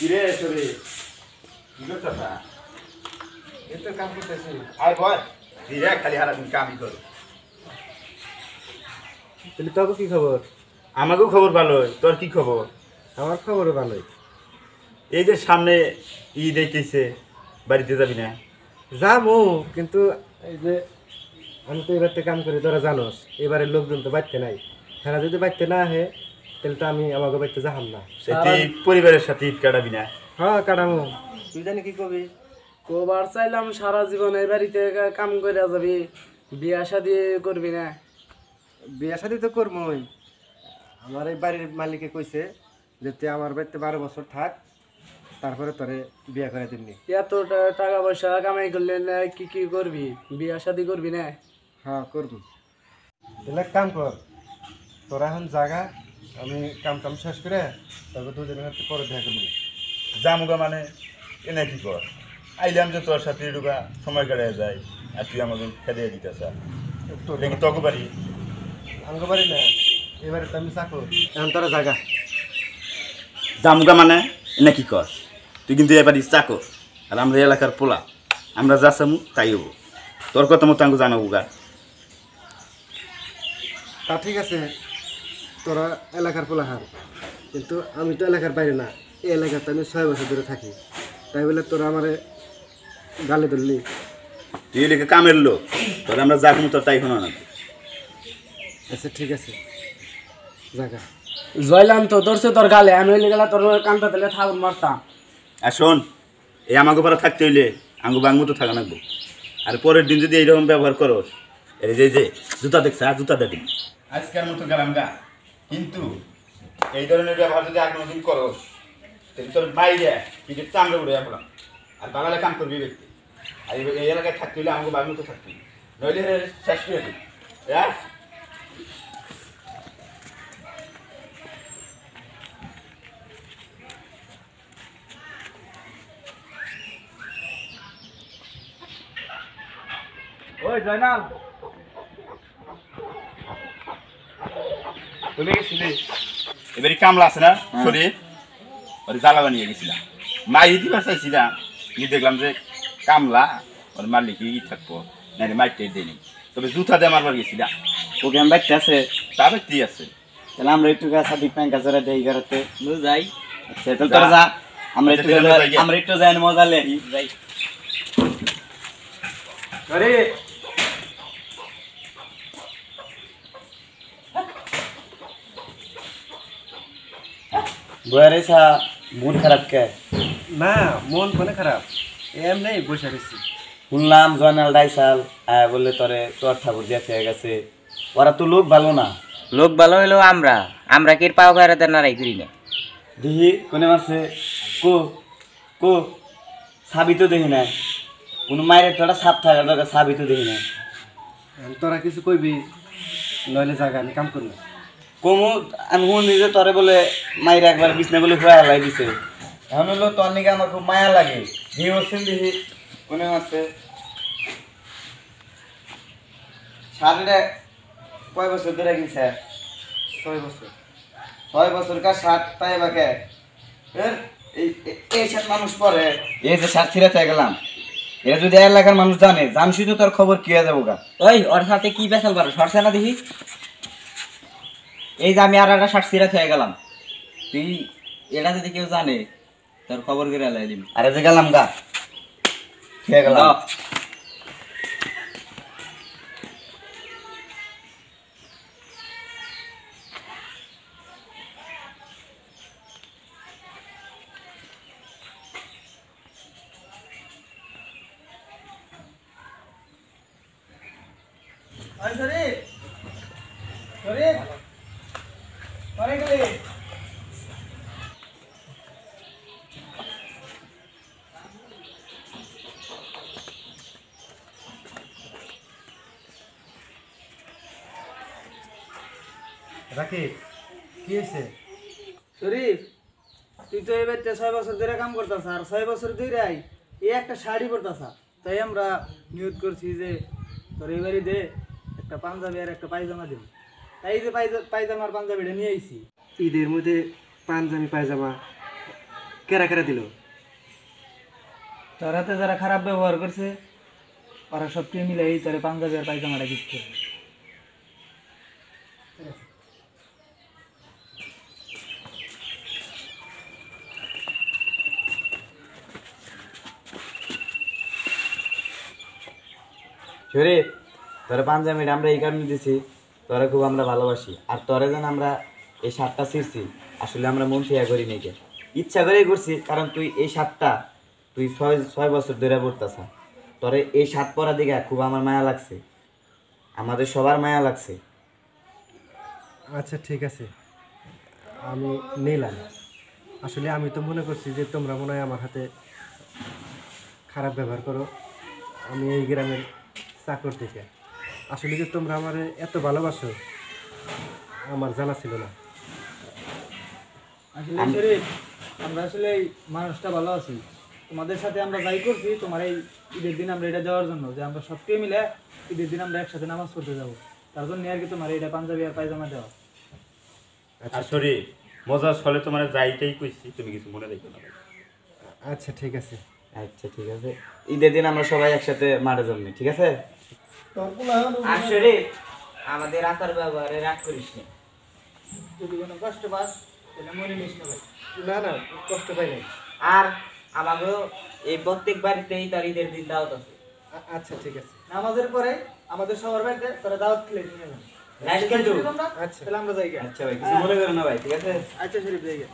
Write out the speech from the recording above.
কিরে সরে কি করতেছা? এই তো কাম করতেছি। আয় বল ধীরে খালি হারা দিন কামই কর। তাহলে তোকে কি খবর? আমাকেও খবর ভালোই, তোর কি খবর? আমার খবরও ভালোই। এই যে সামনে ঈদ আইতেছে, বাড়িতে যাবি না? যাবো, কিন্তু এই যে আমি তো এবার কাম করি, তোরা জানোস এবারের লোকজন তো বাড়তে নাই। তারা যদি বাড়তে না আহে তাহলে তো আমি আমাকে বাড়তে যাহাম না। তুই পরিবারের সাথে ঈদ কাটাবি না? হ্যাঁ কাটামো। তুই জানি কি কবি? কোবার চাইলাম সারা জীবন এই বাড়িতে কাম করে যাবি, বিয়া শাদি করবি না? বিয়া শাদি তো করবোই। আমার এই বাড়ির মালিকে কইছে যে তুই আমার বাড়িতে 12 বছর থাক, তারপরে তোরে বিয়া করে দিবনি। এত টাকা পয়সা কামাই করলে না কি কি করবি? বিয়া শাদি করবি না? হ্যাঁ করবো। তাহলে এক কাম কর, তোরা এখন জাগা, আমি কাম টাম শেষ করে তারপর দুজনের হাতে পরে দেখা করবি। জামুগা মানে এনে কি কর? আইলাম যে তোর সাথে ঢুকা সময় কাটায় যায় আর তুই আমাকে খেতে দিতেছ। দেখি তক বাড়ি আঙ্গ বাড়ি না, এবারে তো আমি চাকর। এখন তোরা জাগা। জামুগা মানে এনে কি কর? তুই কিন্তু এবার চাকর আর আমরা এলাকার পোলা, আমরা যা চামু তাই হবো। তোর কথা মতো আমাকে জানাবো গা। তা ঠিক আছে, তোরা এলাকার পোলাহার, কিন্তু আমি তো এলাকার বাইরে না, এই এলাকাতে আমি 6 বছর ধরে থাকি। তাই বলে তোরা আমারে গালে ধরলি? তুই এলাকা কামের লোক, তোর আমরা যা কমু তোর তাই শোনা না। আচ্ছা ঠিক আছে, জাগা। জয়লাম তো ধরছে তোর গালে, আমি হইলে গেলা তোর কান্তা তেলে থাকুন মারতাম। আর শোন, এই আমাকে পরে থাকতে হইলে আঙ্গু বাঙ্গু তো থাকা লাগবো। আর পরের দিন যদি এইরকম ব্যবহার করস, এই যে যে জুতা দেখছে আর জুতা দেখি আজকের মতো গেলাম গা। কিন্তু এই ধরনের ব্যবহার যদি আর কোনোদিন করস, তাহলে তোর বাইরে পিঠের চামড়ে উড়ে আসলাম। আর বাগালে কাম করবি ব্যক্তি। আর এই এলাকায় থাকতে হইলে আমাকে বাঘ মতো থাকতে নইলে শেষ করে দিই। হ্যাঁ ওই জয়নাল, তুমি গেছিলি? এবারে কামলা আছে না শরীর, ওর জ্বালা বানিয়ে গেছিলাম। মাই দিবার চাইছিলাম, কিন্তু দেখলাম যে কামলা ওর মালিকই থাকবো নাহলে মাইটাই দেয়নি। তবে জুতা দিয়ে মারবার গেছিলাম। ওকে আমি বাইতে আছে, তা ব্যক্তি আছে। তাহলে আমরা একটু সাদিক প্যাঙ্ক কাজরা দেই ঘরেতে যাই। সেটা যা। তোর যা, আমরা একটু আচ্ছা, ঠিক আছে, যাই। আমরা একটু যাই মজা লেহি যাই। আরে বয়ারে সা মন খারাপ কে? না, মন কোনে খারাপ, এমনি বসে রয়েছি। শুনলাম জয়নাল ডাইসাল বললে তোরে তোর ঠাকুর দিয়ে খেয়ে গেছে। ওরা তো লোক ভালো না। লোক ভালো হইলেও আমরা আমরা কি পাও গাড়াতে নারাই করি না। দেখি কোনে মারছে, কো কো সাবি তো দেখি না। কোনো মায়ের তোরা সাপ থাকার দরকার, সাবি তো দেখি না। এখন তোরা কিছু কইবি, নইলে জাগা, আমি কাম করবো। কমু আমি শুন নিজে তোরে বলে মায়ের একবার বিছনা বলে হয়ে হালাই দিছে। এখন হলো তোর নাকি আমার খুব মায়া লাগে। দেখি হচ্ছেন দেখি কোনে মারছে। শার্টটা কয় বছর ধরে কিনছে? 6 বছর। 6 বছর কার শার্ট তাই বাকে এই শার্ট মানুষ পরে, এই যে শার্ট ছিঁড়ে থেকে গেলাম, এটা যদি এলাকার মানুষ জানে, জানছি তো তোর খবর কি হয়ে যাবো গা। ওই ওর সাথে কি বেসাল পারো সরছে না দেখি। এই যে আমি আর একটা শার্ট ছিঁড়া খেয়ে গেলাম, তুই এটা যদি কেউ জানে তোর খবর করে লাই দিবি। আরে যে গেলাম গা, খেয়ে গেলাম। রাখি, কি হয়েছে? শরীফ, তুই তো এবার 6 বছর ধরে কাম করতেছ, আর 6 বছর ধরে এই একটা শাড়ি পরতেছ। তাই আমরা নিয়োগ করছি যে তোর এবারই দে একটা পাঞ্জাবি আর একটা পায়জামা দিবি। তাই যে পায়জামা আর পাঞ্জাবিটা নিয়ে আইছি। ঈদের মধ্যে পাঞ্জাবি পায়জামা কেরা কেরা দিল? তোর হাতে যারা খারাপ ব্যবহার করছে ওরা সবকে মিলে এই তোরে পাঞ্জাবি আর পায়জামাটা গিফট করে। শরীফ তোরা পাঞ্জাবিটা আমরা এই কারণে দিছি, তোরা খুব আমরা ভালোবাসি। আর তোরা যেন আমরা এই শার্টটা ছিঁড়ছি, আসলে আমরা মন থেকে করি নাকি, ইচ্ছা করেই করছি। কারণ তুই এই শার্টটা তুই ছয় বছর ধরে পড়তেছ, তোরে এই শার্ট পরা দিকে খুব আমার মায়া লাগছে, আমাদের সবার মায়া লাগছে। আচ্ছা ঠিক আছে, আমি নিলাম। আসলে আমি তো মনে করছি যে তোমরা মনে হয় আমার হাতে খারাপ ব্যবহার করো, আমি এই গ্রামের চাকর থেকে। আসলে যে তোমরা আমার এত ভালোবাসো আমার জানা ছিল না। আসলে শরীফ আমরা আসলে এই মানুষটা ভালো আছি, তোমাদের সাথে আমরা যাই করছি তোমার এই ঈদের দিন আমরা এটা দেওয়ার জন্য, যে আমরা সবকে মিলে ঈদের দিন আমরা একসাথে নামাজ পড়তে যাবো, তার জন্য আর কি তোমার এটা পাঞ্জাবি আর পায়জামা দেওয়া। আর শরীর মজার ছলে তোমার যাইটাই কইছি, তুমি কিছু মনে রেখো না। আচ্ছা ঠিক আছে। আচ্ছা ঠিক আছে, ঈদের দিন আমরা সবাই একসাথে মাঠে জন্মে, ঠিক আছে? আর শরীফ আমাদের আচার ব্যবহারে রাগ করিস না। যদি কোনো কষ্ট পাস তাহলে মনে নিস না ভাই। না না, কষ্ট পাই নাই। আর আমাকেও এই প্রত্যেক বাড়িতেই তার ঈদের দিন দাওয়াত আছে। আচ্ছা ঠিক আছে। নামাজের পরে আমাদের সবার বাড়িতে তোরা দাওয়াত খেলে নিয়ে যাবেন। রাইট কিন্তু। আচ্ছা। তাহলে আমরা যাই গে। আচ্ছা ভাই, কিছু মনে করো না ভাই, ঠিক আছে? আচ্ছা শরীফ যাই গে।